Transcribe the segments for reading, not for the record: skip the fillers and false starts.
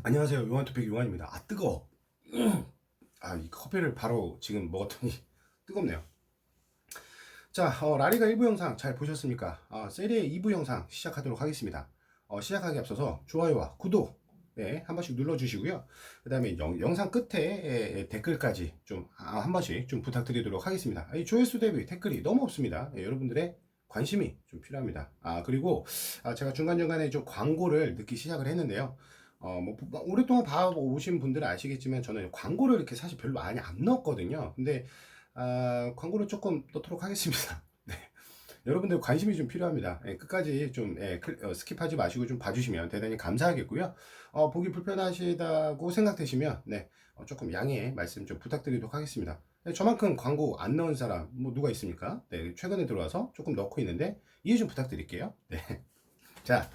안녕하세요. 용환토픽 용환입니다. 아, 뜨거워. 이 커피를 바로 지금 먹었더니 뜨겁네요. 자, 라리가 1부 영상 잘 보셨습니까? 세리에 2부 영상 시작하도록 하겠습니다. 시작하기 앞서서 좋아요와 구독, 한 번씩 눌러주시고요. 그 다음에 영상 끝에 댓글까지 좀, 한 번씩 좀 부탁드리도록 하겠습니다. 이 조회수 대비 댓글이 너무 없습니다. 여러분들의 관심이 좀 필요합니다. 그리고, 제가 중간중간에 좀 광고를 넣기 시작을 했는데요. 오랫동안 봐오신 분들은 아시겠지만 저는 광고를 이렇게 사실 별로 많이 안 넣었거든요. 근데 광고를 조금 넣도록 하겠습니다. 네. 여러분들 관심이 좀 필요합니다. 끝까지 좀 스킵하지 마시고 좀 봐주시면 대단히 감사하겠고요. 보기 불편하시다고 생각되시면 조금 양해의 말씀 좀 부탁드리도록 하겠습니다. 저만큼 광고 안 넣은 사람 뭐 누가 있습니까? 네, 최근에 들어와서 조금 넣고 있는데 이해 좀 부탁드릴게요. 네. 자,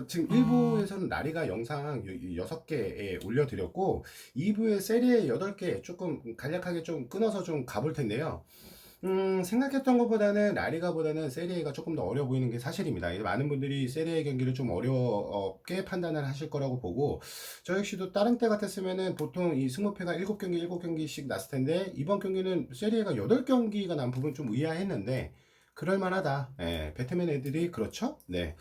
지금 1부에서는 나리가 영상 6개 올려드렸고 2부에 세리에 8개 조금 간략하게 좀 끊어서 좀 가볼 텐데요. 생각했던 것보다는 라리가보다는 세리에가 조금 더 어려 보이는 게 사실입니다. 많은 분들이 세리에 경기를 좀 어렵게 판단을 하실 거라고 보고, 저 역시도 다른 때 같았으면은 보통 이 승무패가 7경기, 7경기씩 났을 텐데, 이번 경기는 세리에가 8경기가 난 부분 좀 의아했는데, 그럴만하다. 배트맨 애들이 그렇죠? 네.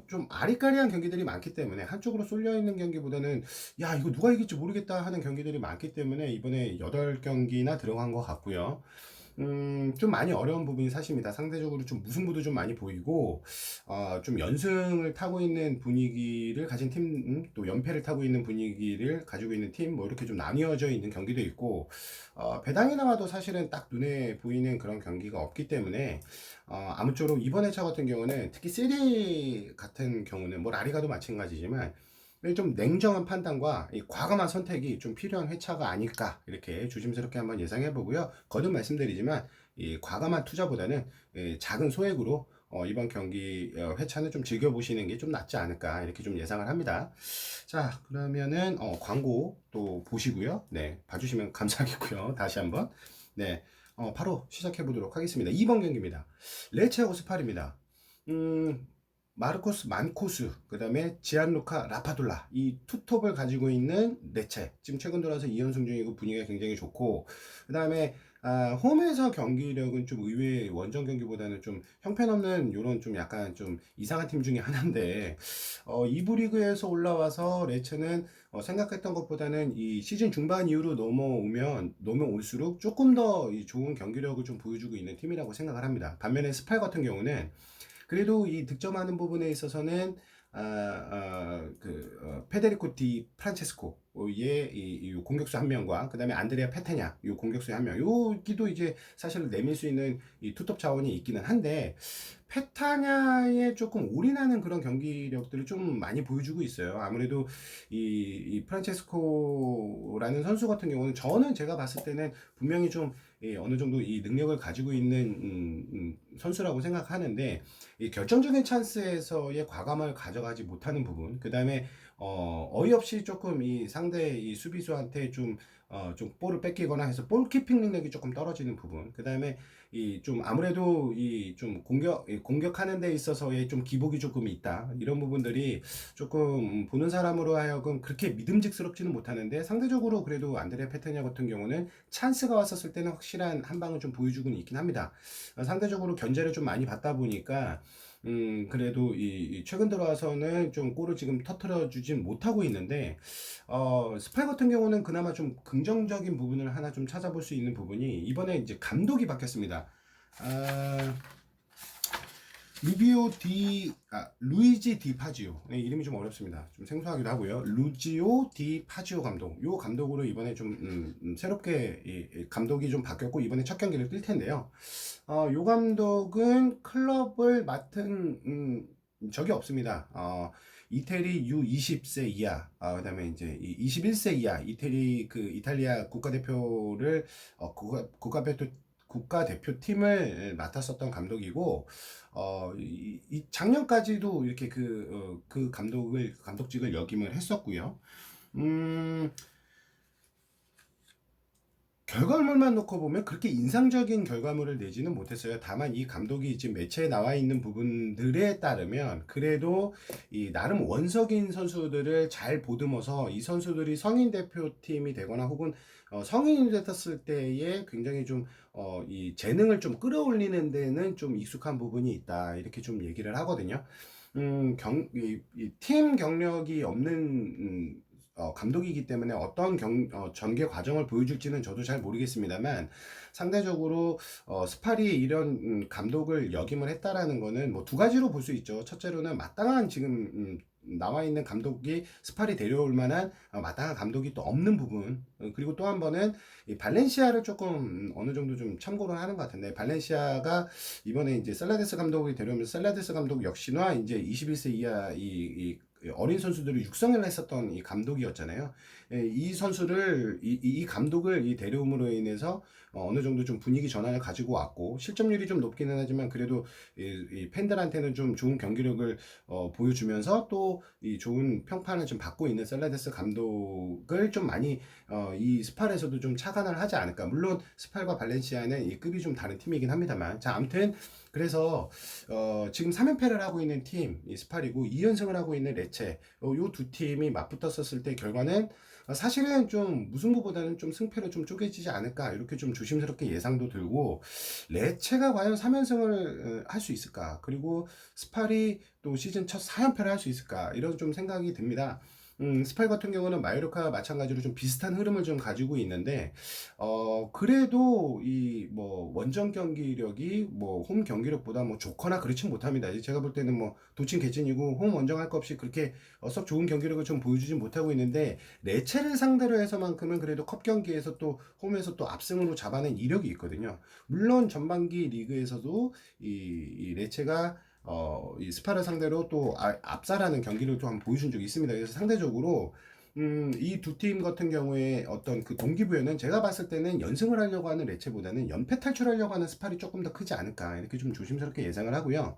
좀 아리까리한 경기들이 많기 때문에 한쪽으로 쏠려 있는 경기보다는 야, 이거 누가 이길지 모르겠다 하는 경기들이 많기 때문에 이번에 8경기나 들어간 것 같고요. 좀 많이 어려운 부분이 사실입니다. 상대적으로 좀 무승부도 좀 많이 보이고, 좀 연승을 타고 있는 분위기를 가진 팀, 또 연패를 타고 있는 분위기를 가지고 있는 팀, 뭐 이렇게 좀 나뉘어져 있는 경기도 있고, 배당이 나와도 사실은 딱 눈에 보이는 그런 경기가 없기 때문에, 아무쪼록 이번 회차 같은 경우는 특히 시리 같은 경우는 뭐 라리가도 마찬가지지만, 좀 냉정한 판단과 이 과감한 선택이 좀 필요한 회차가 아닐까 이렇게 조심스럽게 한번 예상해 보고요. 거듭 말씀드리지만 이 과감한 투자보다는 작은 소액으로 이번 경기 회차는 좀 즐겨보시는 게 좀 낫지 않을까 이렇게 좀 예상을 합니다. 자, 그러면은 광고 또 보시고요. 네, 봐주시면 감사하겠고요. 다시 한번 바로 시작해 보도록 하겠습니다. 2번 경기입니다. 레체하고 스팔입니다. 마르코스 만코스, 그 다음에 지안루카 라파둘라, 이 투톱을 가지고 있는 레체. 지금 최근 들어서 2연승 중이고 분위기가 굉장히 좋고, 그 다음에 홈에서 경기력은 좀 의외의 원정 경기보다는 좀 형편없는 요런 좀 약간 좀 이상한 팀 중에 하나인데, 2부 리그에서 올라와서 레체는 생각했던 것보다는 이 시즌 중반 이후로 넘어올수록 조금 더 좋은 경기력을 좀 보여주고 있는 팀이라고 생각을 합니다. 반면에 스팔 같은 경우는 그래도 이 득점하는 부분에 있어서는 페데리코 디 프란체스코의 이 공격수 한 명과 그 다음에 안드레아 페테냐 이 공격수 한 명, 여기도 이제 사실 내밀 수 있는 이 투톱 자원이 있기는 한데 페타냐에 조금 올인하는 그런 경기력들을 좀 많이 보여주고 있어요. 아무래도 이 프란체스코라는 선수 같은 경우는 저는 제가 봤을 때는 분명히 좀 어느 정도 이 능력을 가지고 있는 선수라고 생각하는데 이 결정적인 찬스에서의 과감을 가져가지 못하는 부분, 그 다음에 어이없이 조금 이 상대 이 수비수한테 좀 볼을 뺏기거나 해서 볼 키핑 능력이 조금 떨어지는 부분, 그 다음에 이 좀 아무래도 이 좀 공격하는 데 있어서의 좀 기복이 조금 있다. 이런 부분들이 조금 보는 사람으로 하여금 그렇게 믿음직스럽지는 못하는데 상대적으로 그래도 안드레 페테냐 같은 경우는 찬스가 왔었을 때는 확실한 한 방을 좀 보여주고는 있긴 합니다. 상대적으로 견제를 좀 많이 받다 보니까 그래도 이 최근 들어와서는 좀 골을 지금 터트려 주진 못하고 있는데, 스팔 같은 경우는 그나마 좀 긍정적인 부분을 하나 좀 찾아볼 수 있는 부분이 이번에 이제 감독이 바뀌었습니다. 아, 루이지 디 파지오. 네, 이름이 좀 어렵습니다. 좀 생소하기도 하고요. 루지오 디 파지오 감독. 요 감독으로 이번에 좀, 새롭게, 감독이 좀 바뀌었고, 이번에 첫 경기를 뛸 텐데요. 요 감독은 클럽을 맡은, 적이 없습니다. 이태리 U20세 이하, 그 다음에 이제 21세 이하, 이태리 그 이탈리아 국가대표를, 국가대표팀을 맡았었던 감독이고, 이 작년까지도 이렇게 그 감독직을 역임을 했었고요. 음, 결과물만 놓고 보면 그렇게 인상적인 결과물을 내지는 못했어요. 다만 이 감독이 지금 매체에 나와 있는 부분들에 따르면 그래도 이 나름 원석인 선수들을 잘 보듬어서 이 선수들이 성인 대표팀이 되거나 혹은 성인이 됐을 때에 굉장히 좀 이 재능을 좀 끌어올리는 데는 좀 익숙한 부분이 있다. 이렇게 좀 얘기를 하거든요. 팀 경력이 없는 감독이기 때문에 어떤 전개 과정을 보여줄지는 저도 잘 모르겠습니다만 상대적으로 스팔이 이런 감독을 역임을 했다라는 거는 뭐 두 가지로 볼 수 있죠. 첫째로는 마땅한 지금 나와 있는 감독이 스팔이 데려올 만한 마땅한 감독이 또 없는 부분, 그리고 또 한 번은 이 발렌시아를 조금 어느 정도 좀 참고를 하는 것 같은데, 발렌시아가 이번에 이제 셀라데스 감독이 데려오면서 셀라데스 감독 역시나 이제 21세 이하 이 어린 선수들을 육성을 했었던 이 감독이었잖아요. 이 선수를 이 감독을 이 데려옴으로 인해서 어느 정도 좀 분위기 전환을 가지고 왔고, 실점률이 좀 높기는 하지만 그래도 이 팬들한테는 좀 좋은 경기력을 보여주면서 또 이 좋은 평판을 좀 받고 있는 셀라데스 감독을 좀 많이 이 스팔에서도 좀 착안을 하지 않을까. 물론 스팔과 발렌시아는 이 급이 좀 다른 팀이긴 합니다만, 자, 아무튼 그래서 지금 3연패를 하고 있는 팀 이 스팔이고 2연승을 하고 있는 레체, 요 두 팀이 맞붙었었을 때 결과는 사실은 좀 무승부보다는 좀 승패로 좀 쪼개지지 않을까, 이렇게 좀 조심스럽게 예상도 들고, 레체가 과연 3연승을 할 수 있을까, 그리고 스팔이 또 시즌 첫 4연패를 할 수 있을까, 이런 좀 생각이 듭니다. 스팔 같은 경우는 마요르카 마찬가지로 좀 비슷한 흐름을 좀 가지고 있는데, 그래도 이 뭐 원정 경기력이 뭐 홈 경기력보다 뭐 좋거나 그렇진 못합니다. 이제 제가 볼 때는 뭐 도친 개찐이고 홈 원정 할 거 없이 그렇게 썩 좋은 경기력을 좀 보여주지 못하고 있는데, 레체를 상대로 해서만큼은 그래도 컵 경기에서 또 홈에서 또 압승으로 잡아낸 이력이 있거든요. 물론 전반기 리그에서도 이 레체가 이 스파를 상대로 또 압살하는 경기를 또 한번 보여준 적이 있습니다. 그래서 상대적으로 이 두 팀 같은 경우에 어떤 그 동기부여는 제가 봤을 때는 연승을 하려고 하는 레체보다는 연패 탈출하려고 하는 스팔이 조금 더 크지 않을까, 이렇게 좀 조심스럽게 예상을 하고요.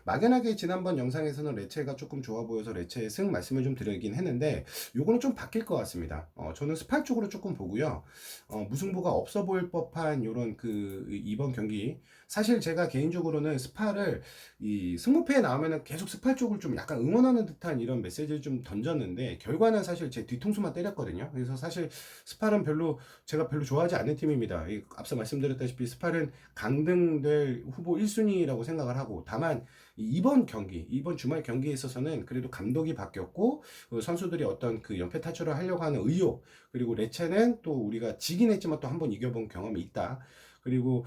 막연하게 지난번 영상에서는 레체가 조금 좋아 보여서 레체의 승 말씀을 좀 드리긴 했는데, 요거는 좀 바뀔 것 같습니다. 저는 스팔 쪽으로 조금 보고요. 무승부가 없어 보일 법한 요런 그 이번 경기, 사실 제가 개인적으로는 스팔을 이 승무패에 나오면은 계속 스팔 쪽을 좀 약간 응원하는 듯한 이런 메시지를 좀 던졌는데, 결과는 사실 제 뒤통수만 때렸거든요. 그래서 사실 스팔은 제가 별로 좋아하지 않는 팀입니다. 앞서 말씀드렸다시피 스팔은 강등될 후보 1순위라고 생각을 하고, 다만 이번 주말 경기에 있어서는 그래도 감독이 바뀌었고, 선수들이 어떤 그 연패 탈출을 하려고 하는 의욕, 그리고 레체는 또 우리가 지긴 했지만 또 한 번 이겨본 경험이 있다. 그리고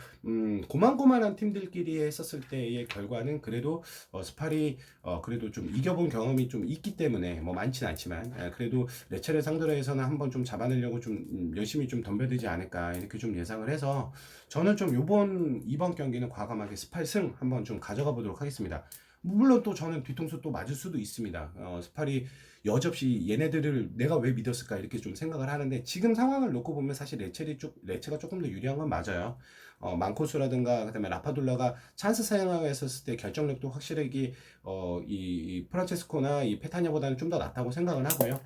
고만고만한 팀들끼리 했었을 때의 결과는 그래도 스팔이 그래도 좀 이겨본 경험이 좀 있기 때문에, 뭐 많지는 않지만 그래도 레체를 상대로 해서는 한번 좀 잡아내려고 좀 열심히 좀 덤벼들지 않을까, 이렇게 좀 예상을 해서 저는 좀 이번 경기는 과감하게 스팔 승 한번 좀 가져가 보도록 하겠습니다. 물론 또 저는 뒤통수 또 맞을 수도 있습니다. 스팔이 여지없이 얘네들을 내가 왜 믿었을까, 이렇게 좀 생각을 하는데, 지금 상황을 놓고 보면 사실 레체가 조금 더 유리한 건 맞아요. 망코스라든가 그다음에 라파둘라가 찬스 사용했었을 때 결정력도 확실하게 이 프란체스코나 이 페타냐보다는 좀 더 낫다고 생각을 하고요.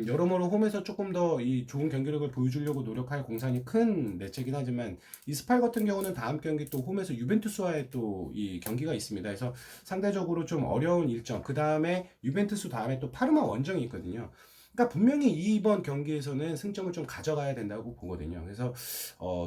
여러모로 홈에서 조금 더 이 좋은 경기력을 보여주려고 노력할 공산이 큰 레체긴 하지만, 이 스팔 같은 경우는 다음 경기 또 홈에서 유벤투스와의 또 이 경기가 있습니다. 그래서 상대적으로 좀 어려운 일정, 그 다음에 유벤투스 다음에 또 파르마 원정이 있거든요. 그러니까 분명히 이번 경기에서는 승점을 좀 가져가야 된다고 보거든요. 그래서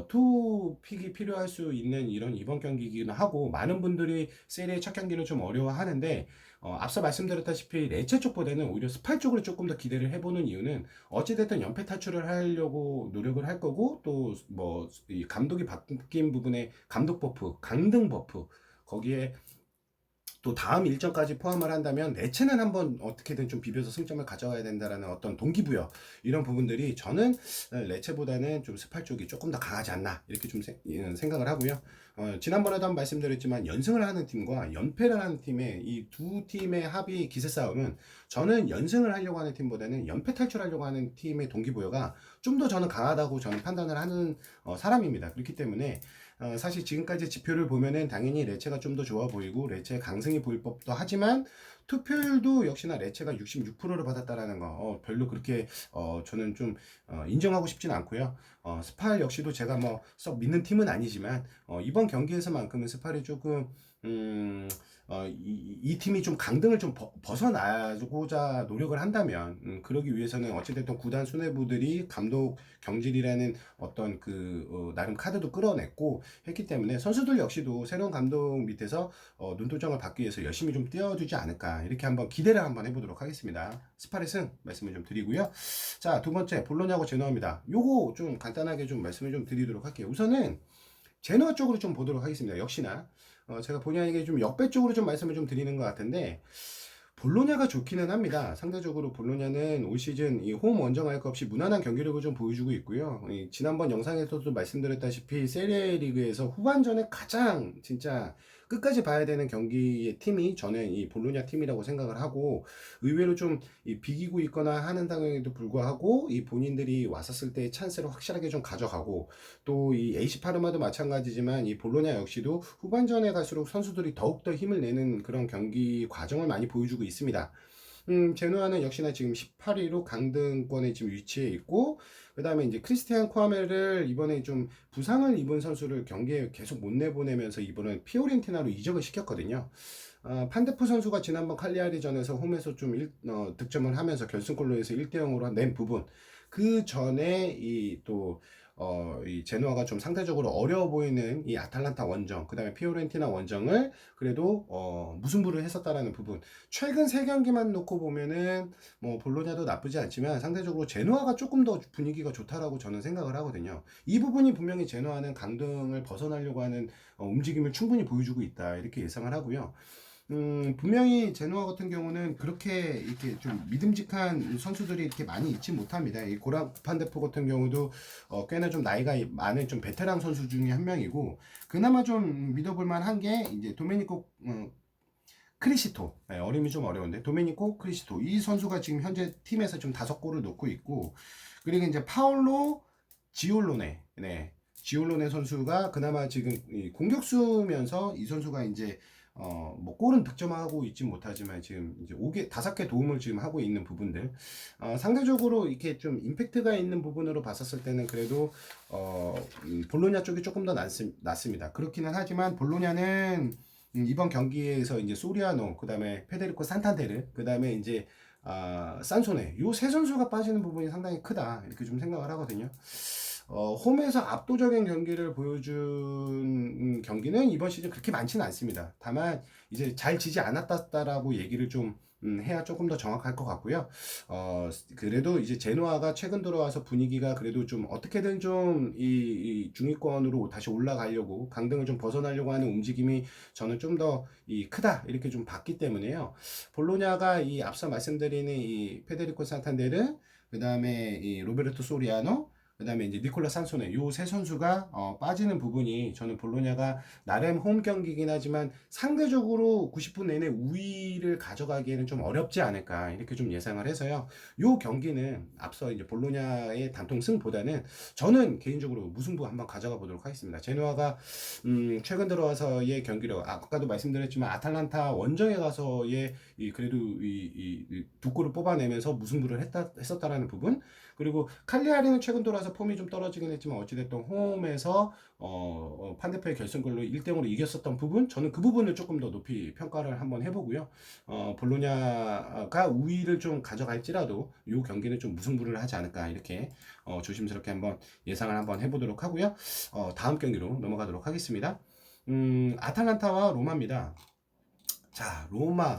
투픽이 필요할 수 있는 이런 이번 경기이기도 하고, 많은 분들이 세리의 첫 경기를 좀 어려워하는데, 앞서 말씀드렸다시피 레체 쪽보다는 오히려 스팔 쪽으로 조금 더 기대를 해보는 이유는, 어찌됐든 연패 탈출을 하려고 노력을 할 거고, 또 뭐 이 감독이 바뀐 부분에 감독 버프, 강등 버프, 거기에 또 다음 일정까지 포함을 한다면 레체는 한번 어떻게든 좀 비벼서 승점을 가져가야 된다라는 어떤 동기부여, 이런 부분들이 저는 레체보다는 좀 스팔 쪽이 조금 더 강하지 않나, 이렇게 좀 생각을 하고요. 지난번에도 한번 말씀드렸지만 연승을 하는 팀과 연패를 하는 팀의 이 두 팀의 합의 기세 싸움은, 저는 연승을 하려고 하는 팀보다는 연패 탈출하려고 하는 팀의 동기부여가 좀 더 저는 강하다고 저는 판단을 하는 사람입니다. 그렇기 때문에 사실 지금까지 지표를 보면은 당연히 레체가 좀 더 좋아 보이고 레체의 강승이 보일 법도 하지만, 투표율도 역시나 레체가 66%를 받았다라는 거, 별로 그렇게, 저는 좀, 인정하고 싶진 않고요. 스팔 역시도 제가 뭐, 썩 믿는 팀은 아니지만, 이번 경기에서만큼은 스팔이 조금, 음, 이 팀이 좀 강등을 좀 벗어나고자 노력을 한다면, 그러기 위해서는 어찌됐든 구단 수뇌부들이 감독 경질이라는 어떤 나름 카드도 끌어냈고 했기 때문에 선수들 역시도 새로운 감독 밑에서 눈도장을 받기 위해서 열심히 좀 뛰어주지 않을까 이렇게 한번 기대를 한번 해보도록 하겠습니다. 스파의 승 말씀을 좀 드리고요. 자, 두 번째 볼로냐고 제노아입니다. 요거 좀 간단하게 좀 말씀을 좀 드리도록 할게요. 우선은 제노아 쪽으로 좀 보도록 하겠습니다. 역시나 제가 본의 아니게 좀 역배 쪽으로 좀 말씀을 좀 드리는 것 같은데 볼로냐가 좋기는 합니다. 상대적으로 볼로냐는 올 시즌 이 홈 원정할 것 없이 무난한 경기력을 좀 보여주고 있고요. 지난번 영상에서도 말씀드렸다시피 세리에 리그에서 후반전에 가장 진짜 끝까지 봐야 되는 경기의 팀이 저는 이 볼로냐 팀이라고 생각을 하고 의외로 좀 비기고 있거나 하는 상황에도 불구하고 이 본인들이 왔었을 때의 찬스를 확실하게 좀 가져가고 또 이 AC 파르마도 마찬가지지만 이 볼로냐 역시도 후반전에 갈수록 선수들이 더욱더 힘을 내는 그런 경기 과정을 많이 보여주고 있습니다. 제노아는 역시나 지금 18위로 강등권에 지금 위치해 있고, 그 다음에 이제 크리스티안 코아메를 이번에 좀 부상을 입은 선수를 경기에 계속 못 내보내면서 이번엔 피오렌티나로 이적을 시켰거든요. 판데프 선수가 지난번 칼리아리전에서 홈에서 좀 득점을 하면서 결승골로 해서 1대0으로 낸 부분, 그 전에 이 제노아가 좀 상대적으로 어려워 보이는 이 아탈란타 원정, 그 다음에 피오렌티나 원정을 그래도 무승부를 했었다라는 부분. 최근 세 경기만 놓고 보면은 뭐 볼로냐도 나쁘지 않지만 상대적으로 제노아가 조금 더 분위기가 좋다라고 저는 생각을 하거든요. 이 부분이 분명히 제노아는 강등을 벗어나려고 하는 움직임을 충분히 보여주고 있다 이렇게 예상을 하고요. 분명히 제노아 같은 경우는 그렇게 이렇게 좀 믿음직한 선수들이 이렇게 많이 있지 못합니다. 이 고라 판데포 같은 경우도 꽤나 좀 나이가 많은 좀 베테랑 선수 중에 한 명이고 그나마 좀 믿어볼 만한 게 이제 도메니코 크리시토, 네, 어림이 좀 어려운데 도메니코 크리시토 이 선수가 지금 현재 팀에서 좀 5골을 넣고 있고 그리고 이제 파올로 지올로네, 네, 지올로네 선수가 그나마 지금 공격수면서 이 선수가 이제 뭐 골은 득점하고 있지 못하지만 지금 이제 5개 도움을 지금 하고 있는 부분들 상대적으로 이렇게 좀 임팩트가 있는 부분으로 봤었을 때는 그래도 볼로냐 쪽이 조금 더 낫습니다. 그렇기는 하지만 볼로냐는 이번 경기에서 이제 소리아노, 그 다음에 페데리코 산탄테르, 그 다음에 이제 산소네, 요 세 선수가 빠지는 부분이 상당히 크다 이렇게 좀 생각을 하거든요. 홈에서 압도적인 경기를 보여준 경기는 이번 시즌 그렇게 많지는 않습니다. 다만 이제 잘 지지 않았다라고 얘기를 좀 해야 조금 더 정확할 것 같고요. 그래도 이제 제노아가 최근 들어와서 분위기가 그래도 좀 어떻게든 좀 이 중위권으로 다시 올라가려고 강등을 좀 벗어나려고 하는 움직임이 저는 좀 더 크다 이렇게 좀 봤기 때문에요. 볼로냐가 이 앞서 말씀드리는 이 페데리코 산탄데르 그 다음에 이 로베르토 소리아노 그 다음에 이제 니콜라 산소네 요 세 선수가 빠지는 부분이 저는 볼로냐가 나름 홈 경기긴 하지만 상대적으로 90분 내내 우위를 가져가기에는 좀 어렵지 않을까 이렇게 좀 예상을 해서요. 요 경기는 앞서 이제 볼로냐의 단통 승보다는 저는 개인적으로 무승부 한번 가져가 보도록 하겠습니다. 제노아가 최근 들어와서의 경기력 아까도 말씀드렸지만 아탈란타 원정에 가서의 그래도 두 골을 뽑아내면서 무승부를 했었다라는 부분 그리고 칼리아리는 최근 들어와서 폼이 좀 떨어지긴 했지만 어찌됐든 홈에서 판데페의 결승골로 1대0으로 이겼었던 부분 저는 그 부분을 조금 더 높이 평가를 한번 해보고요. 볼로냐가 우위를 좀 가져갈지라도 이 경기는 좀 무승부를 하지 않을까 이렇게 조심스럽게 한번 예상을 한번 해보도록 하고요. 다음 경기로 넘어가도록 하겠습니다. 아탈란타와 로마입니다. 자, 로마.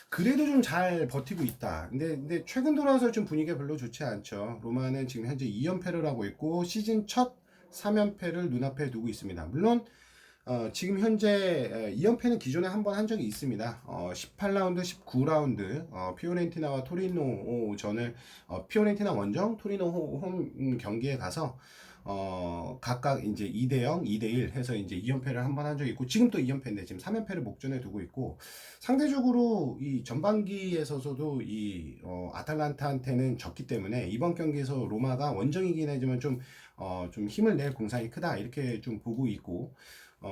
그래도 좀 잘 버티고 있다. 근데 최근 들어와서 좀 분위기가 별로 좋지 않죠. 로마는 지금 현재 2연패를 하고 있고 시즌 첫 3연패를 눈앞에 두고 있습니다. 물론 지금 현재 2연패는 기존에 한 번 한 적이 있습니다. 18라운드, 19라운드 피오렌티나와 토리노 전을 피오렌티나 원정, 토리노 홈 경기에 가서 각각 이제 2대0, 2대1 해서 이제 2연패를 한 번 한 적이 있고 지금 또 2연패인데 지금 3연패를 목전에 두고 있고 상대적으로 이 전반기에서도 이 아탈란타한테는 졌기 때문에 이번 경기에서 로마가 원정이긴 하지만 좀 힘을 낼 공산이 크다 이렇게 좀 보고 있고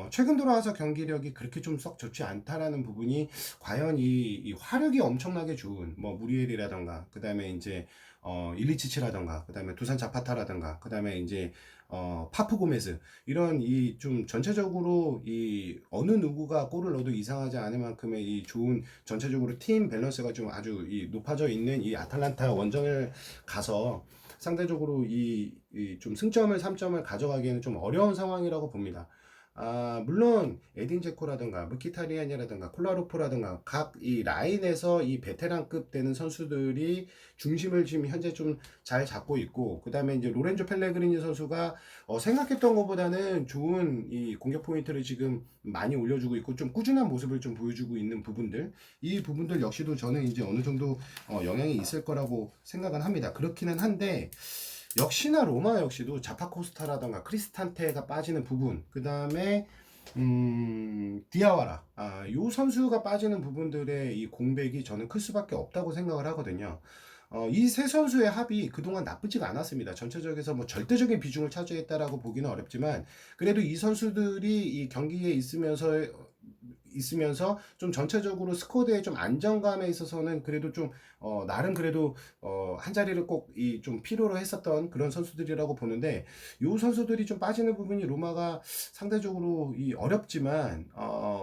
최근 들어와서 경기력이 그렇게 좀 썩 좋지 않다라는 부분이 과연 이 화력이 엄청나게 좋은 뭐 무리엘이라던가 그다음에 이제 일리치치라던가 그다음에 두산 자파타라던가 그다음에 이제 파프 고메즈 이런 이 좀 전체적으로 이 어느 누구가 골을 넣어도 이상하지 않을 만큼의 이 좋은 전체적으로 팀 밸런스가 좀 아주 이 높아져 있는 이 아탈란타 원정을 가서 상대적으로 이 좀 승점을 3점을 가져가기에는 좀 어려운 상황이라고 봅니다. 물론 에딘 제코라든가 무키타리안이라든가 콜라로포라든가 각 이 라인에서 이 베테랑급 되는 선수들이 중심을 지금 현재 좀 잘 잡고 있고 그다음에 이제 로렌조 펠레그리니 선수가 생각했던 것보다는 좋은 이 공격 포인트를 지금 많이 올려주고 있고 좀 꾸준한 모습을 좀 보여주고 있는 부분들 이 부분들 역시도 저는 이제 어느 정도 영향이 있을 거라고 생각은 합니다. 그렇기는 한데 역시나 로마 역시도 자파코스타라던가 크리스탄테가 빠지는 부분, 그 다음에 디아와라, 요 선수가 빠지는 부분들의 이 공백이 저는 클 수밖에 없다고 생각을 하거든요. 이 세 선수의 합이 그동안 나쁘지가 않았습니다. 전체적에서 뭐 절대적인 비중을 차지했다라고 보기는 어렵지만 그래도 이 선수들이 이 경기에 있으면서 좀 전체적으로 스쿼드의 좀 안정감에 있어서는 그래도 좀 나름 그래도 한 자리를 꼭 이 좀 필요로 했었던 그런 선수들이라고 보는데 요 선수들이 좀 빠지는 부분이 로마가 상대적으로 이 어렵지만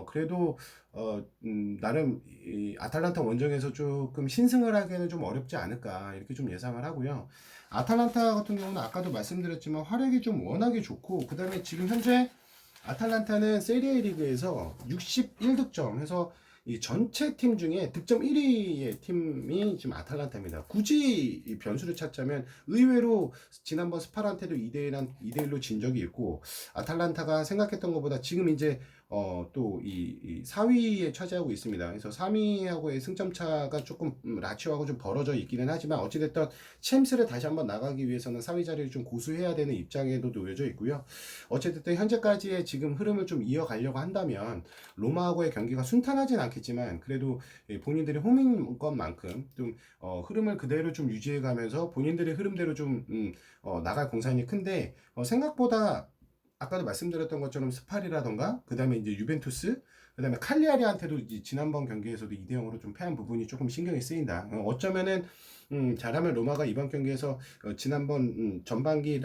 그래도 나름 이 아탈란타 원정에서 조금 신승을 하기에는 좀 어렵지 않을까 이렇게 좀 예상을 하고요. 아탈란타 같은 경우는 아까도 말씀드렸지만 화력이 좀 워낙에 좋고 그 다음에 지금 현재 아탈란타는 세리에 리그에서 61득점 해서 이 전체 팀 중에 득점 1위의 팀이 지금 아탈란타입니다. 굳이 이 변수를 찾자면 의외로 지난번 스파란테도 2대1로 진 적이 있고 아탈란타가 생각했던 것보다 지금 이제 또 이 4위에 차지하고 있습니다. 그래서 3위하고의 승점 차가 조금 라치오하고 좀 벌어져 있기는 하지만 어찌됐든 챔스를 다시 한번 나가기 위해서는 4위 자리를 좀 고수해야 되는 입장에도 놓여져 있고요. 어쨌든 현재까지의 지금 흐름을 좀 이어가려고 한다면 로마하고의 경기가 순탄하진 않겠지만 그래도 본인들이 홈인 것만큼 좀 흐름을 그대로 좀 유지해가면서 본인들의 흐름대로 좀 나갈 공산이 큰데 생각보다 아까도 말씀드렸던 것처럼 스팔이라던가 그 다음에 이제 유벤투스 그 다음에 칼리아리한테도 지난번 경기에서도 2대0으로 좀 패한 부분이 조금 신경이 쓰인다. 어쩌면은 잘하면 로마가 이번 경기에서 지난번 전반기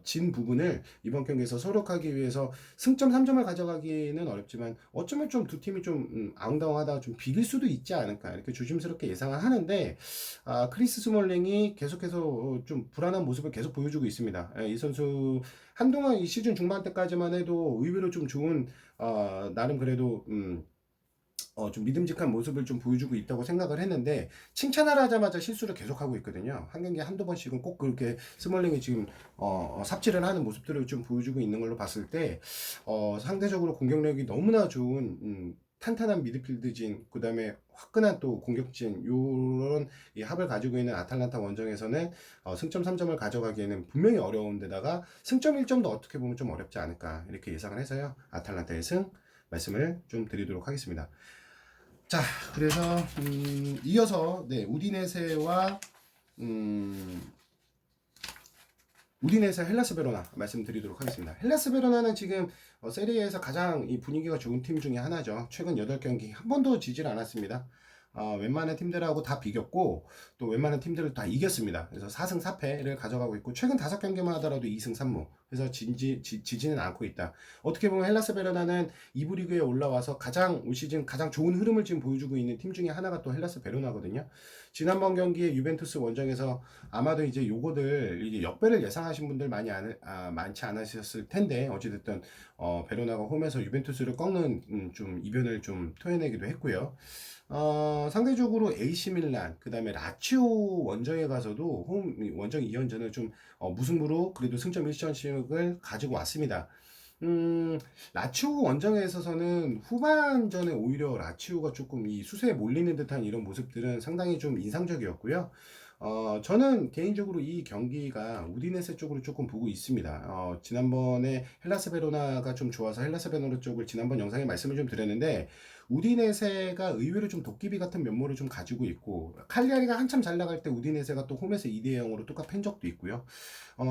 진 부분을 이번 경기에서 소록하기 위해서 승점 3점을 가져가기는 어렵지만 어쩌면 좀 두 팀이 좀 아웅다웅하다가 좀 비길 수도 있지 않을까 이렇게 조심스럽게 예상을 하는데 크리스 스몰링이 계속해서 좀 불안한 모습을 계속 보여주고 있습니다. 이 선수 한동안 이 시즌 중반 때까지만 해도 의외로 좀 좋은 나름 그래도 좀 믿음직한 모습을 좀 보여주고 있다고 생각을 했는데 칭찬을 하자마자 실수를 계속하고 있거든요. 한 경기에 한두 번씩은 꼭 그렇게 스멀링이 지금 삽질을 하는 모습들을 좀 보여주고 있는 걸로 봤을 때 상대적으로 공격력이 너무나 좋은 탄탄한 미드필드진 그 다음에 화끈한 또 공격진 요런 이 합을 가지고 있는 아탈란타 원정에서는 승점 3점을 가져가기에는 분명히 어려운 데다가 승점 1점도 어떻게 보면 좀 어렵지 않을까 이렇게 예상을 해서요. 아탈란타의 승 말씀을 좀 드리도록 하겠습니다. 자, 그래서 이어서 네, 우디네세 헬라스 베로나 말씀드리도록 하겠습니다. 헬라스 베로나는 지금 세리에에서 가장 이 분위기가 좋은 팀 중에 하나죠. 최근 8경기 한 번도 지질 않았습니다. 웬만한 팀들하고 다 비겼고 또 웬만한 팀들을 다 이겼습니다. 그래서 4승 4패를 가져가고 있고 최근 5경기만 하더라도 2승 3무 그래서 지지는 않고 있다. 어떻게 보면 헬라스 베로나는 2부 리그에 올라와서 올 시즌 가장 좋은 흐름을 지금 보여주고 있는 팀 중에 하나가 또 헬라스 베로나거든요. 지난번 경기에 유벤투스 원정에서 아마도 이제 요거들 이제 역배를 예상하신 분들 많지 않으셨을 텐데 어찌됐든 베로나가 홈에서 유벤투스를 꺾는 좀 이변을 좀 토해내기도 했고요. 상대적으로 AC 밀란, 그 다음에 라치오 원정에 가서도 원정 2연전을 좀 무승부로 그래도 승점 1점씩을 가지고 왔습니다. 라치오 원정에 있어서는 후반전에 오히려 라치오가 조금 이 수세에 몰리는 듯한 이런 모습들은 상당히 좀 인상적이었고요. 저는 개인적으로 이 경기가 우디네세 쪽으로 조금 보고 있습니다. 지난번에 헬라스 베로나가 좀 좋아서 헬라스 베로나 쪽을 지난번 영상에 말씀을 좀 드렸는데 우디네세가 의외로 좀 도깨비 같은 면모를 좀 가지고 있고, 칼리아리가 한참 잘 나갈 때 우디네세가 또 홈에서 2대 0으로 뚝합한 적도 있고요.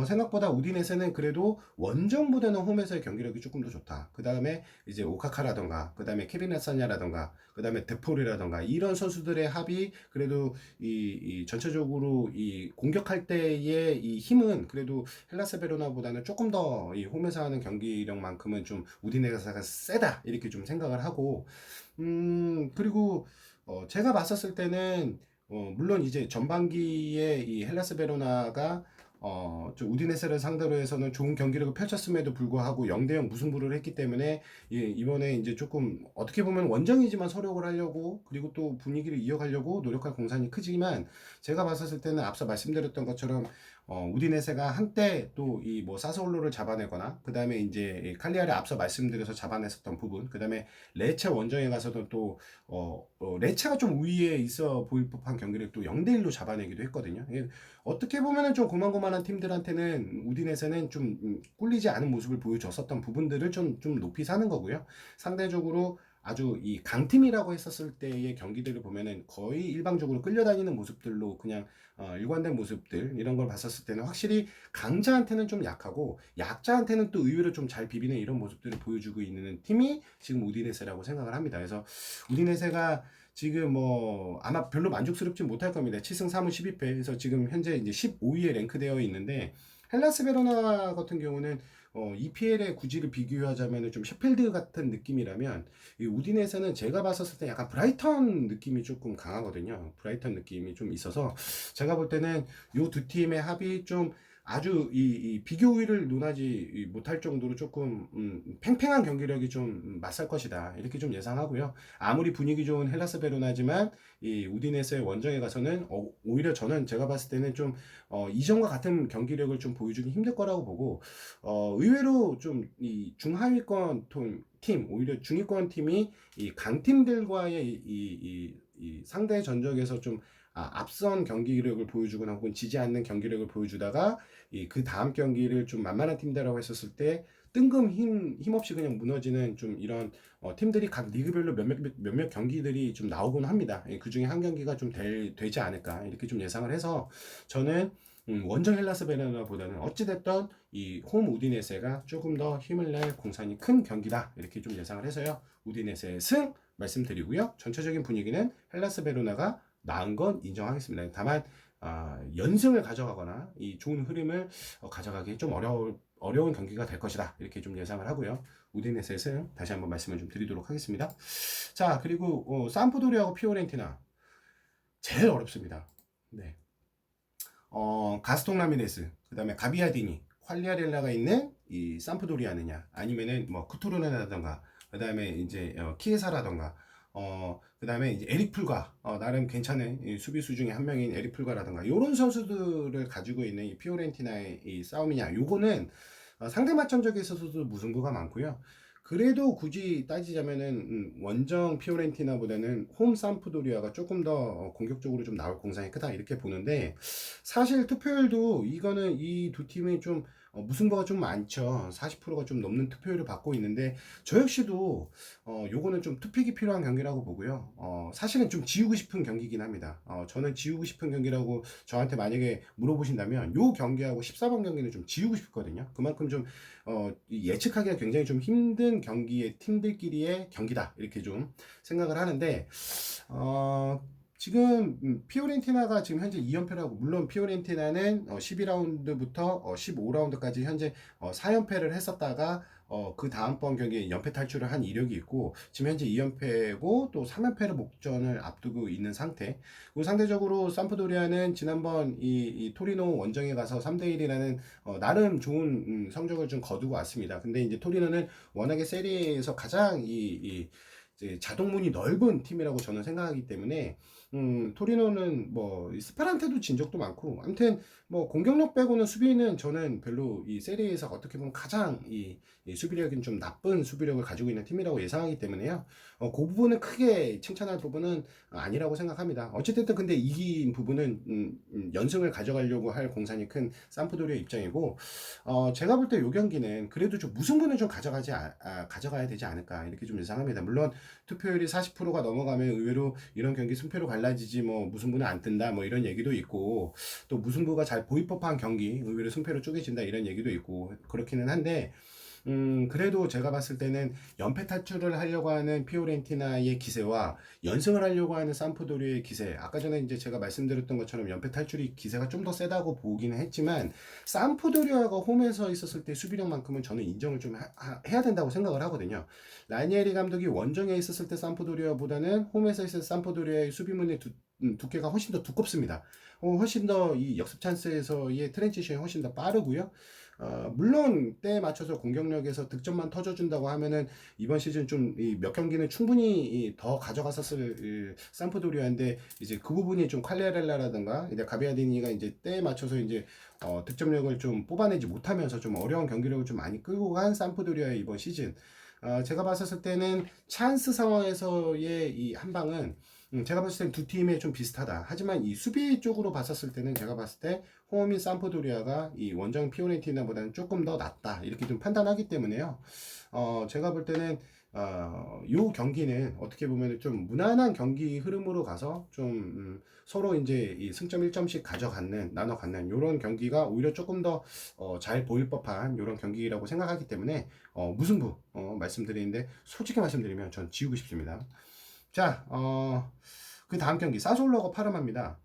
생각보다 우디네세는 그래도 원정보다는 홈에서의 경기력이 조금 더 좋다. 그 다음에 이제 오카카라던가, 그 다음에 케빈 라사냐라던가, 그 다음에 데폴이라던가 이런 선수들의 합이 그래도 이 전체적으로 이 공격할 때의 이 힘은 그래도 헬라스 베로나보다는 조금 더 이 홈에서 하는 경기력만큼은 좀 우디네세가 세다 이렇게 좀 생각을 하고, 그리고 제가 봤었을 때는 물론 이제 전반기에 이 헬라스 베로나가 좀 우디네세를 상대로 해서는 좋은 경기력을 펼쳤음에도 불구하고 0대0 무승부를 했기 때문에 이번에 이제 조금 어떻게 보면 원정이지만 서력을 하려고 그리고 또 분위기를 이어가려고 노력할 공산이 크지만, 제가 봤었을 때는 앞서 말씀드렸던 것처럼 우디네세가 한때 또 이 뭐 사스올로를 잡아내거나 그 다음에 이제 칼리아를 앞서 말씀드려서 잡아냈었던 부분, 그 다음에 레체 원정에 가서도 또 레체가 좀 우위에 있어 보일 법한 경기를 또 0대1로 잡아내기도 했거든요. 어떻게 보면은 좀 고만고만한 팀들한테는 우디네세는 좀 꿀리지 않은 모습을 보여줬었던 부분들을 좀 높이 사는 거고요. 상대적으로 아주 이 강팀이라고 했었을 때의 경기들을 보면은 거의 일방적으로 끌려다니는 모습들로 그냥 일관된 모습들 이런 걸 봤었을 때는 확실히 강자한테는 좀 약하고 약자한테는 또 의외로 좀 잘 비비는 이런 모습들을 보여주고 있는 팀이 지금 우디네세라고 생각을 합니다. 그래서 우디네세가 지금 뭐 아마 별로 만족스럽지 못할 겁니다. 7승 3무 12패에서 지금 현재 이제 15위에 랭크되어 있는데, 헬라스 베로나 같은 경우는 EPL의 구지를 비교하자면 좀 셰필드 같은 느낌이라면, 이 우디네세는 제가 봤었을 때 약간 브라이턴 느낌이 조금 강하거든요. 브라이턴 느낌이 좀 있어서 제가 볼 때는 이 두 팀의 합이 좀 아주 이 비교 우위를 논하지 못할 정도로 조금 팽팽한 경기력이 좀 맞설 것이다 이렇게 좀 예상하고요. 아무리 분위기 좋은 헬라스 베로나지만 이 우디네스의 원정에 가서는 오히려 저는 제가 봤을 때는 좀 이전과 같은 경기력을 좀 보여주기 힘들 거라고 보고, 의외로 좀 이 중하위권 팀 오히려 중위권 팀이 이 강팀들과의 이 상대 전적에서 좀 앞선 경기력을 보여주거나 혹은 지지 않는 경기력을 보여주다가 그 다음 경기를 좀 만만한 팀들하고 했었을 때 뜬금 힘없이 그냥 무너지는 좀 이런 팀들이 각 리그별로 몇몇 경기들이 좀 나오곤 합니다. 그 중에 한 경기가 좀 되지 않을까 이렇게 좀 예상을 해서, 저는 원정 헬라스 베르나보다는 어찌됐던 이 홈 우디네세가 조금 더 힘을 낼 공산이 큰 경기다 이렇게 좀 예상을 해서요. 우디네세 승 말씀드리고요. 전체적인 분위기는 헬라스 베로나가 나은 건 인정하겠습니다. 다만 연승을 가져가거나 이 좋은 흐름을 가져가기 좀 어려운 경기가 될 것이다 이렇게 좀 예상을 하고요. 우디네세의 승 다시 한번 말씀을 좀 드리도록 하겠습니다. 자, 그리고 삼프도리아하고 피오렌티나 제일 어렵습니다. 네. 가스통 라미레스, 그 다음에 가비아디니, 퀄리아렐라가 있는 이 삼프도리아느냐, 아니면은 뭐 쿠토르네라던가, 그 다음에 이제 키에사라던가, 그 다음에 이제 에릭 풀가, 나름 괜찮은 이 수비수 중에 한 명인 에릭 풀가라던가, 요런 선수들을 가지고 있는 이 피오렌티나의 이 싸움이냐, 요거는 상대 맞점적에 있어서도 무승부가 많고요. 그래도 굳이 따지자면은 원정 피오렌티나보다는 홈 삼프도리아가 조금 더 공격적으로 좀 나올 공산이 크다 이렇게 보는데, 사실 투표율도 이거는 이 두 팀이 좀 무승부가 좀 많죠. 40%가 좀 넘는 투표율을 받고 있는데, 저 역시도 요거는 좀 투픽이 필요한 경기라고 보고요. 사실은 좀 지우고 싶은 경기긴 합니다. 저는 지우고 싶은 경기라고 저한테 만약에 물어보신다면 요 경기하고 14번 경기는 좀 지우고 싶거든요. 그만큼 좀 예측하기가 굉장히 좀 힘든 경기의 팀들끼리의 경기다 이렇게 좀 생각을 하는데, 지금 피오렌티나가 지금 현재 2연패라고, 물론 피오렌티나는 12라운드부터 15라운드까지 현재 4연패를 했었다가 그 다음번 경기에 연패 탈출을 한 이력이 있고, 지금 현재 2연패고 또 3연패를 목전을 앞두고 있는 상태. 그리고 상대적으로 삼프도리아는 지난번 이 토리노 원정에 가서 3대1이라는 나름 좋은 성적을 좀 거두고 왔습니다. 근데 이제 토리노는 워낙에 세리에서 가장 이제 자동문이 넓은 팀이라고 저는 생각하기 때문에 토리노는 뭐 스팔한테도 진 적도 많고, 아무튼 뭐 공격력 빼고는 수비는 저는 별로 이 세리에에서 어떻게 보면 가장 이 수비력이 좀 나쁜 수비력을 가지고 있는 팀이라고 예상하기 때문에요. 그 부분은 크게 칭찬할 부분은 아니라고 생각합니다. 어쨌든 근데 이긴 부분은 연승을 가져가려고 할 공산이 큰 삼프도리의 입장이고, 제가 볼 때 이 경기는 그래도 좀 무승부는 좀 가져가야 되지 않을까 이렇게 좀 예상합니다. 물론 투표율이 40%가 넘어가면 의외로 이런 경기 승패로 갈라지지 뭐 무승부는 안 뜬다 뭐 이런 얘기도 있고, 또 무승부가 잘 보일 법한 경기 의외로 승패로 쪼개진다 이런 얘기도 있고 그렇기는 한데, 그래도 제가 봤을 때는 연패 탈출을 하려고 하는 피오렌티나의 기세와 연승을 하려고 하는 삼프도리의 기세, 아까 전에 이제 제가 말씀드렸던 것처럼 연패 탈출이 기세가 좀 더 세다고 보기는 했지만, 삼프도리아가 홈에서 있었을 때 수비력만큼은 저는 인정을 좀 해야 된다고 생각을 하거든요. 라니에리 감독이 원정에 있었을 때 삼프도리아보다는 홈에서 있을 삼프도리아의 수비문의 두께가 훨씬 더 두껍습니다. 훨씬 더 이 역습 찬스에서의 트랜지션이 훨씬 더 빠르고요. 물론 때에 맞춰서 공격력에서 득점만 터져준다고 하면은 이번 시즌 좀 몇 경기는 충분히 더 가져갔었을 삼프도리아인데, 이제 그 부분이 좀 칼레렐라라든가 이제 가비아디니가 이제 때에 맞춰서 이제 득점력을 좀 뽑아내지 못하면서 좀 어려운 경기력을 좀 많이 끌고 간 삼프도리아의 이번 시즌. 제가 봤었을 때는 찬스 상황에서의 이 한 방은 제가 봤을 땐 두 팀에 좀 비슷하다. 하지만 이 수비 쪽으로 봤었을 때는 제가 봤을 때 홈인 삼프도리아가 이 원정 피오렌티나보다는 조금 더 낫다 이렇게 좀 판단하기 때문에요. 제가 볼 때는 요 경기는 어떻게 보면 좀 무난한 경기 흐름으로 가서 좀 서로 이제 이 승점 1점씩 가져가는 나눠 갖는 요런 경기가 오히려 조금 더 잘 보일 법한 요런 경기라고 생각하기 때문에 무승부 말씀드리는데, 솔직히 말씀드리면 전 지우고 싶습니다. 자, 그 다음 경기 사솔로가 파르마입니다.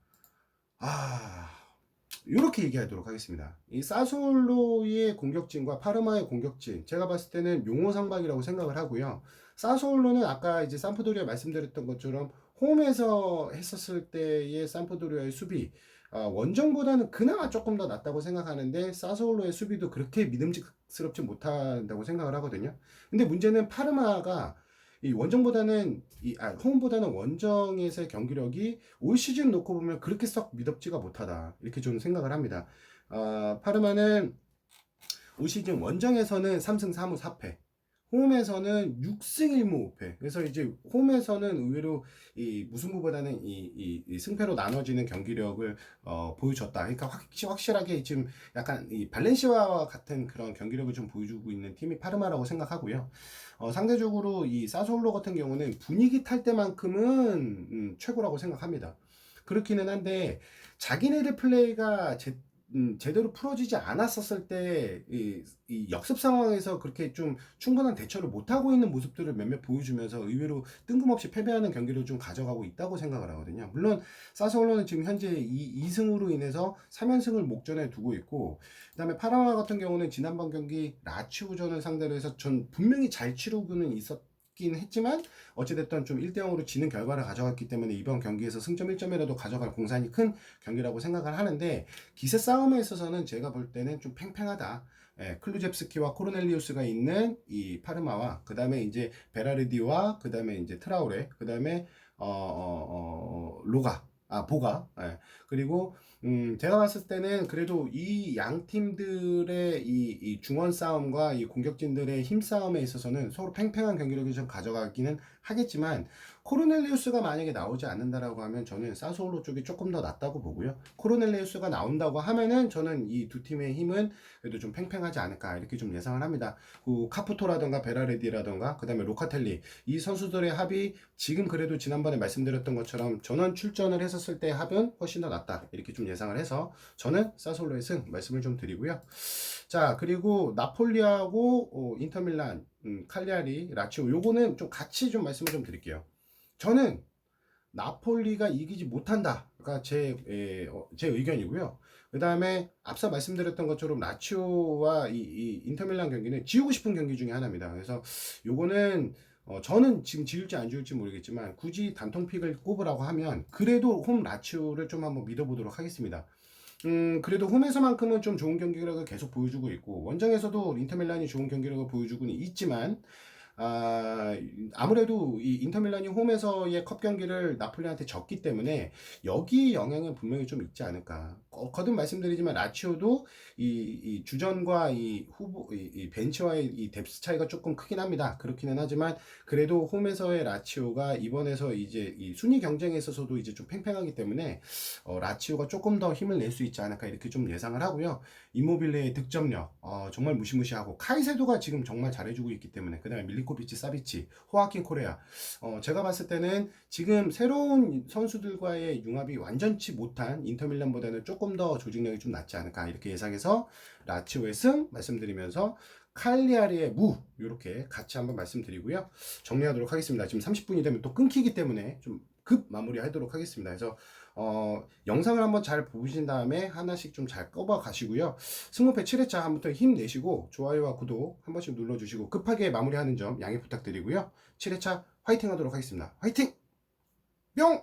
이렇게 얘기하도록 하겠습니다. 이 사솔로의 공격진과 파르마의 공격진, 제가 봤을 때는 용호상박이라고 생각을 하고요. 사솔로는 아까 이제 삼프도리아 말씀드렸던 것처럼 홈에서 했었을 때의 삼프도리아의 수비, 원정보다는 그나마 조금 더 낫다고 생각하는데, 사솔로의 수비도 그렇게 믿음직스럽지 못한다고 생각을 하거든요. 근데 문제는 파르마가 이 원정보다는 홈보다는 원정에서의 경기력이 올 시즌 놓고 보면 그렇게 썩 미덥지가 못하다 이렇게 좀 생각을 합니다. 파르마는 올 시즌 원정에서는 3승 3무 4패, 홈에서는 6승 1무 5패. 그래서 이제 홈에서는 의외로 이 무승부보다는 이 승패로 나눠지는 경기력을 보여줬다. 그러니까 확실하게 지금 약간 이 발렌시아와 같은 그런 경기력을 좀 보여주고 있는 팀이 파르마라고 생각하고요. 상대적으로 이 사솔로 같은 경우는 분위기 탈 때만큼은 최고라고 생각합니다. 그렇기는 한데 자기네들 플레이가 제대로 풀어지지 않았었을 때 이 역습 상황에서 그렇게 좀 충분한 대처를 못하고 있는 모습들을 몇몇 보여주면서 의외로 뜬금없이 패배하는 경기를 좀 가져가고 있다고 생각을 하거든요. 물론 사스올로는 지금 현재 2승으로 인해서 3연승을 목전에 두고 있고, 그 다음에 파라마 같은 경우는 지난번 경기 라치오전을 상대로 해서 전 분명히 잘 치르고는 있긴 했지만 어찌됐든 좀 1대0으로 지는 결과를 가져갔기 때문에 이번 경기에서 승점 1점이라도 가져갈 공산이 큰 경기라고 생각을 하는데, 기세 싸움에 있어서는 제가 볼 때는 좀 팽팽하다. 클루제프스키와 코르넬리우스가 있는 이 파르마와 그 다음에 이제 베라르디와 그 다음에 이제 트라우레, 그 다음에 로가, 보가, 그리고 제가 봤을 때는 그래도 이 양 팀들의 이 중원 싸움과 이 공격진들의 힘 싸움에 있어서는 서로 팽팽한 경기력을 좀 가져가기는 하겠지만, 코르넬리우스가 만약에 나오지 않는다라고 하면 저는 사소올로 쪽이 조금 더 낫다고 보고요. 코르넬리우스가 나온다고 하면은 저는 이 두 팀의 힘은 그래도 좀 팽팽하지 않을까 이렇게 좀 예상을 합니다. 그 카푸토라던가 베라레디라던가 그 다음에 로카텔리, 이 선수들의 합이 지금 그래도 지난번에 말씀드렸던 것처럼 전원 출전을 했었을 때 합은 훨씬 더 낫다 이렇게 좀 예상을 해서 저는 사솔로의 승 말씀을 좀 드리고요. 자, 그리고 나폴리하고 인터밀란, 칼리아리, 라치오, 요거는 좀 같이 좀 말씀을 좀 드릴게요. 저는 나폴리가 이기지 못한다가 제 의견이고요. 그 다음에 앞서 말씀드렸던 것처럼 라치오와 이 인터밀란 경기는 지우고 싶은 경기 중에 하나입니다. 그래서 요거는 저는 지금 지울지 안 지울지 모르겠지만 굳이 단통픽을 꼽으라고 하면 그래도 홈 라치오를 좀 한번 믿어보도록 하겠습니다. 그래도 홈에서만큼은 좀 좋은 경기력을 계속 보여주고 있고, 원정에서도 인터밀란이 좋은 경기력을 보여주고는 있지만, 아무래도 이 인터밀란이 홈에서의 컵 경기를 나폴리한테 졌기 때문에 여기 영향은 분명히 좀 있지 않을까. 거듭 말씀드리지만 라치오도 이 주전과 이 후보 이 벤치와의 이 뎁스 차이가 조금 크긴 합니다. 그렇기는 하지만 그래도 홈에서의 라치오가 이번에서 이제 이 순위 경쟁에 있어서도 이제 좀 팽팽하기 때문에 라치오가 조금 더 힘을 낼 수 있지 않을까 이렇게 좀 예상을 하고요. 이모빌레의 득점력 정말 무시무시하고 카이세도가 지금 정말 잘해주고 있기 때문에 그다음에 밀리코비치, 사비치, 호아킨 코레아 제가 봤을 때는 지금 새로운 선수들과의 융합이 완전치 못한 인터밀란보다는 조금 더 조직력이 좀 낫지 않을까 이렇게 예상해서 라치오의 승 말씀드리면서 칼리아리의 무 이렇게 같이 한번 말씀드리고요. 정리하도록 하겠습니다. 지금 30분이 되면 또 끊기기 때문에 좀 급 마무리하도록 하겠습니다. 그래서 영상을 한번 잘 보신 다음에 하나씩 좀 잘 꼽아 가시고요. 승무패 7회차 한번더 힘내시고 좋아요와 구독 한 번씩 눌러주시고 급하게 마무리하는 점 양해 부탁드리고요. 7회차 화이팅 하도록 하겠습니다. 화이팅! 뿅!